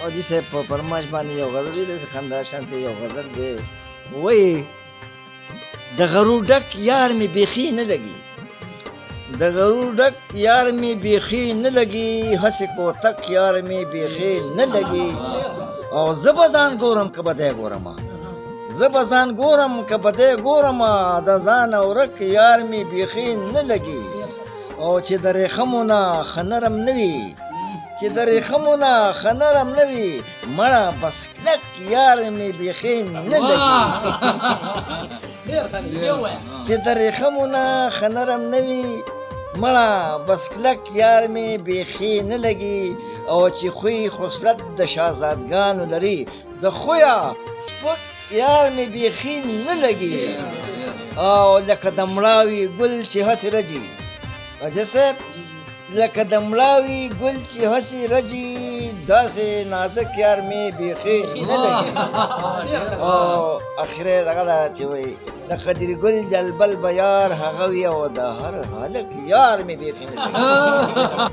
حاجي صاحب په فرمایش باندې یو غزل دی د خندا شانتې یو غزل دی وایي د غرور ډک یار مې بیخي نه لګي د غرور ډک یار مې بیخي نه لګي هسې کوتک یار مې بیخي نه لګي او زه به ځان ګورم که به دی ګورمه زه به ځان ګورم که به دی ګورمه د ځانه ورک یار مې بیخي نه لګي او چې د ریخمو نه ښه نرم نه وي چې د ریخمو نه ښه نرم نه وي مړه بس کلک یار مې بیخي نه لګي چې د ریخمو نه ښه نرم نه وي مړه بس کلک یار مې بیخي نه لګي او چې خوی خصلت د شهزادګانو لري د خویه سپک یار مې بیخي نه لګي او لکه د مړاوي ګل چې هسې رجي اجه صاحب لکه د مړاوي ګل چې هسې رجي داسې نازک یار مې بیخي نه لګي او اخره دغه ده چې وایي د قدر ګل جلبل به یار هغه وي او د هر هلک یار مې بیخي نه لګي